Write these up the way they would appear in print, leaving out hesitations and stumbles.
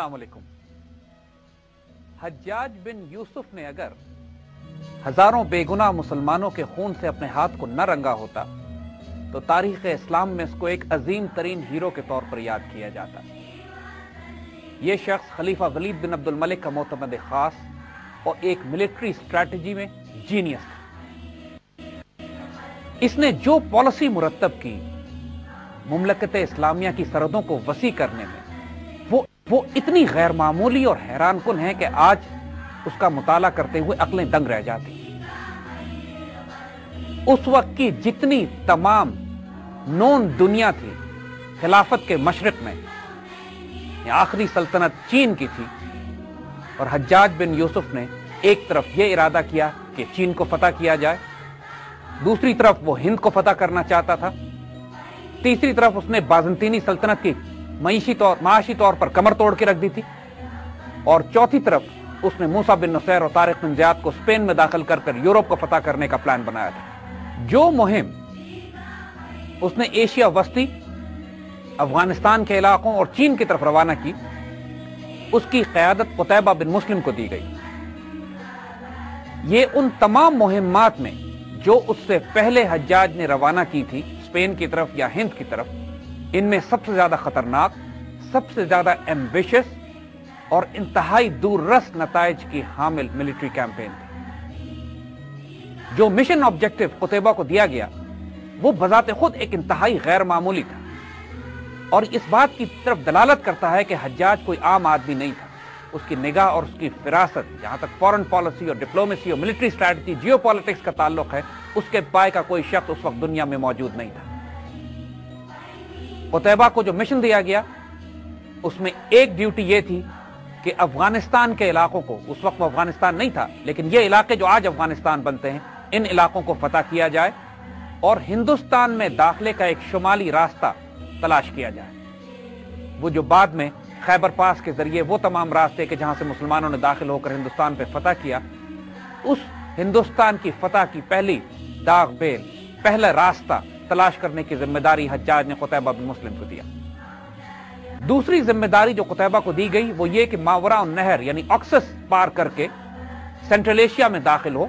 السلام علیکم۔ حجاج بن یوسف نے اگر ہزاروں بے گناہ مسلمانوں کے خون سے اپنے ہاتھ کو نہ رنگا ہوتا تو تاریخ اسلام میں اس کو ایک عظیم ترین ہیرو کے طور پر یاد کیا جاتا۔ یہ شخص خلیفہ ولید بن عبد الملک کا معتمد خاص اور ایک ملٹری اسٹریٹجی میں جینیس تھا۔ اس نے جو پالیسی مرتب کی مملکت اسلامیہ کی سرحدوں کو وسیع کرنے میں، وہ اتنی غیر معمولی اور حیران کن ہے کہ آج اس کا مطالعہ کرتے ہوئے عقلیں دنگ رہ جاتی۔ اس وقت کی جتنی تمام نون دنیا تھی خلافت کے مشرق میں، آخری سلطنت چین کی تھی، اور حجاج بن یوسف نے ایک طرف یہ ارادہ کیا کہ چین کو فتح کیا جائے، دوسری طرف وہ ہند کو فتح کرنا چاہتا تھا، تیسری طرف اس نے بازنطینی سلطنت کی معاشی طور پر کمر توڑ کے رکھ دی تھی، اور چوتھی طرف اس نے موسیٰ بن نصیر اور طارق بن زیاد کو اسپین میں داخل کر یورپ کو فتح کرنے کا پلان بنایا تھا۔ جو مہم اس نے ایشیا وسطی، افغانستان کے علاقوں اور چین کی طرف روانہ کی، اس کی قیادت قتیبہ بن مسلم کو دی گئی۔ یہ ان تمام مہمات میں جو اس سے پہلے حجاج نے روانہ کی تھی اسپین کی طرف یا ہند کی طرف، ان میں سب سے زیادہ خطرناک، سب سے زیادہ ایمبیشس اور انتہائی دور رس نتائج کی حامل ملٹری کیمپین تھی۔ جو مشن آبجیکٹو قتیبہ کو دیا گیا وہ بذات خود ایک انتہائی غیر معمولی تھا، اور اس بات کی طرف دلالت کرتا ہے کہ حجاج کوئی عام آدمی نہیں تھا۔ اس کی نگاہ اور اس کی فراست، جہاں تک فورن پالیسی اور ڈپلومیسی اور ملٹری اسٹریٹجی، جیو پالیٹکس کا تعلق ہے، اس کے پائے کا کوئی شخص اس وقت دنیا میں موجود نہیں تھا۔ قتیبہ کو جو مشن دیا گیا اس میں ایک ڈیوٹی یہ تھی کہ افغانستان کے علاقوں کو، اس وقت وہ افغانستان نہیں تھا لیکن یہ علاقے جو آج افغانستان بنتے ہیں، ان علاقوں کو فتح کیا جائے اور ہندوستان میں داخلے کا ایک شمالی راستہ تلاش کیا جائے، وہ جو بعد میں خیبر پاس کے ذریعے وہ تمام راستے کہ جہاں سے مسلمانوں نے داخل ہو کر ہندوستان پہ فتح کیا، اس ہندوستان کی فتح کی پہلی داغ بیل، پہلا راستہ تلاش کرنے کی ذمہ داری حجاج نے قتیبہ بن مسلم کو دیا۔ دوسری ذمہ داری جو قتیبہ کو دی گئی وہ یہ کہ ماوراء النہر یعنی آکسس پار کر کے سینٹرل ایشیا میں داخل ہو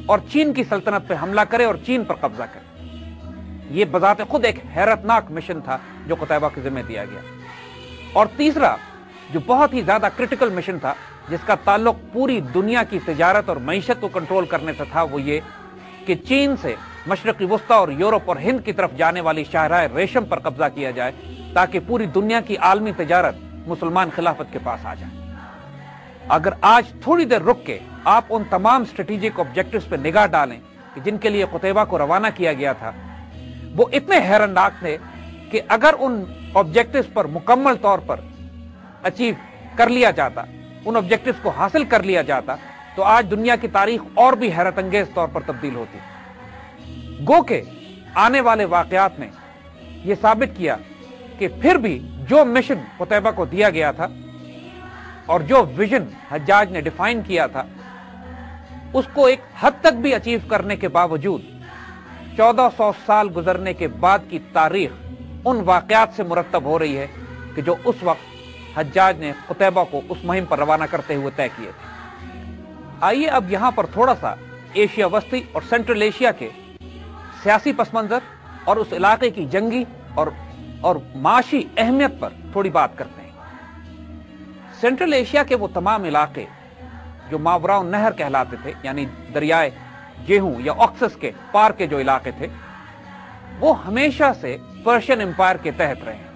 اور چین کی سلطنت پہ حملہ کرے اور چین پر قبضہ کرے۔ یہ بذات خود ایک حیرتناک مشن تھا جو قتیبہ کے ذمہ دیا گیا۔ اور تیسرا جو بہت ہی زیادہ کرٹیکل مشن تھا، جس کا تعلق پوری دنیا کی تجارت اور معیشت کو کنٹرول کرنے سے تھا، وہ یہ کہ چین سے مشرقی وسطی اور یورپ اور ہند کی طرف جانے والی شاہراہ ریشم پر قبضہ کیا جائے تاکہ پوری دنیا کی عالمی تجارت مسلمان خلافت کے پاس آ جائے۔ اگر آج تھوڑی دیر رک کے آپ ان تمام اسٹریٹجک آبجیکٹوز پہ نگاہ ڈالیں کہ جن کے لیے قتیبہ کو روانہ کیا گیا تھا، وہ اتنے حیرانناک تھے کہ اگر ان آبجیکٹوز پر مکمل طور پر اچیو کر لیا جاتا، ان آبجیکٹوز کو حاصل کر لیا جاتا، تو آج دنیا کی تاریخ اور بھی حیرت انگیز طور پر تبدیل ہوتی۔ گو کہ آنے والے واقعات نے یہ ثابت کیا کہ پھر بھی جو مشن قتیبہ کو دیا گیا تھا اور جو ویژن حجاج نے ڈیفائن کیا تھا، اس کو ایک حد تک بھی اچیو کرنے کے باوجود 1400 سال گزرنے کے بعد کی تاریخ ان واقعات سے مرتب ہو رہی ہے کہ جو اس وقت حجاج نے قتیبہ کو اس مہم پر روانہ کرتے ہوئے طے کیے تھے۔ آئیے اب یہاں پر تھوڑا سا ایشیا وسطی اور سینٹرل ایشیا کے سیاسی پس منظر اور اس علاقے کی جنگی اور معاشی اہمیت پر تھوڑی بات کرتے ہیں۔ سینٹرل ایشیا کے وہ تمام علاقے جو ماوراء النہر کہلاتے تھے، یعنی دریائے جیہوں یا آکسس کے پار کے جو علاقے تھے، وہ ہمیشہ سے پرشین امپائر کے تحت رہے ہیں۔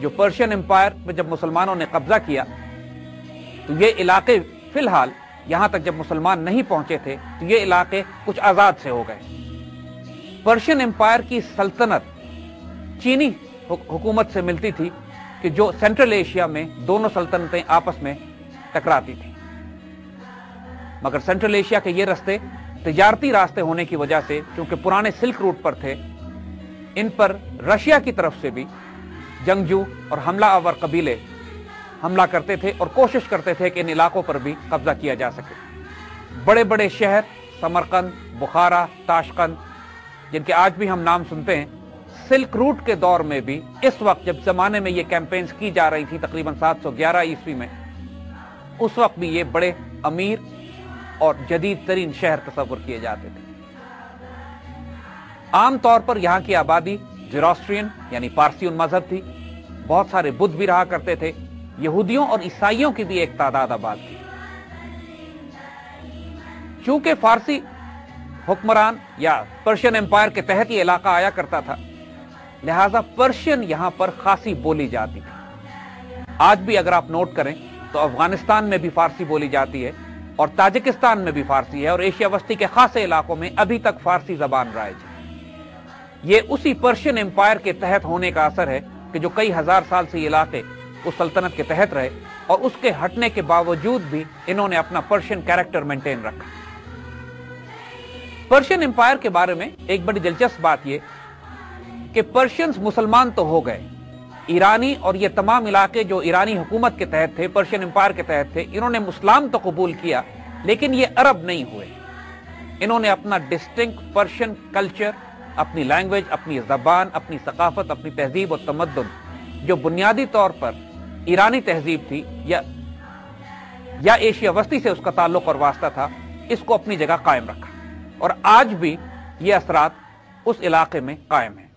جو پرشین امپائر میں جب مسلمانوں نے قبضہ کیا تو یہ علاقے فی الحال یہاں تک جب مسلمان نہیں پہنچے تھے تو یہ علاقے کچھ آزاد سے ہو گئے۔ پرشین امپائر کی سلطنت چینی حکومت سے ملتی تھی کہ جو سینٹرل ایشیا میں دونوں سلطنتیں آپس میں ٹکراتی تھیں، مگر سینٹرل ایشیا کے یہ راستے تجارتی راستے ہونے کی وجہ سے، چونکہ پرانے سلک روٹ پر تھے، ان پر رشیا کی طرف سے بھی جنگجو اور حملہ آور قبیلے حملہ کرتے تھے اور کوشش کرتے تھے کہ ان علاقوں پر بھی قبضہ کیا جا سکے۔ بڑے بڑے شہر سمرقند، بخارا، تاشقند، جن کے آج بھی ہم نام سنتے ہیں، سلک روٹ کے دور میں بھی اس وقت جب زمانے میں یہ کیمپینز کی جا رہی تھی تقریباً 711 عیسوی میں، اس وقت بھی یہ بڑے امیر اور جدید ترین شہر تصور کیے جاتے تھے۔ عام طور پر یہاں کی آبادی زیروسٹرین یعنی پارسیون مذہب تھی، بہت سارے بدھ بھی رہا کرتے تھے، یہودیوں اور عیسائیوں کی بھی ایک تعداد آباد تھی۔ چونکہ فارسی حکمران یا پرشین امپائر کے تحت یہ علاقہ آیا کرتا تھا، لہذا پرشین یہاں پر خاصی بولی جاتی تھی۔ آج بھی اگر آپ نوٹ کریں تو افغانستان میں بھی فارسی بولی جاتی ہے اور تاجکستان میں بھی فارسی ہے، اور ایشیا وسطی کے خاصے علاقوں میں ابھی تک فارسی زبان رائج ہے۔ یہ اسی پرشین امپائر کے تحت ہونے کا اثر ہے کہ جو کئی ہزار سال سے یہ علاقے اس سلطنت کے تحت رہے، اور اس کے ہٹنے کے باوجود بھی انہوں نے اپنا پرشین کیریکٹر مینٹین رکھا۔ پرشین امپائر کے بارے میں ایک بڑی دلچسپ بات یہ کہ پرشینز مسلمان تو ہو گئے، ایرانی اور یہ تمام علاقے جو ایرانی حکومت کے تحت تھے، پرشین امپائر کے تحت تھے، انہوں نے اسلام تو قبول کیا، لیکن یہ عرب نہیں ہوئے۔ انہوں نے اپنا ڈسٹنکٹ پرشین کلچر، اپنی لینگویج، اپنی زبان، اپنی ثقافت، اپنی تہذیب و تمدن جو بنیادی طور پر ایرانی تہذیب تھی یا ایشیا وسطی سے اس کا تعلق اور واسطہ تھا، اس کو اپنی جگہ قائم رکھا، اور آج بھی یہ اثرات اس علاقے میں قائم ہیں۔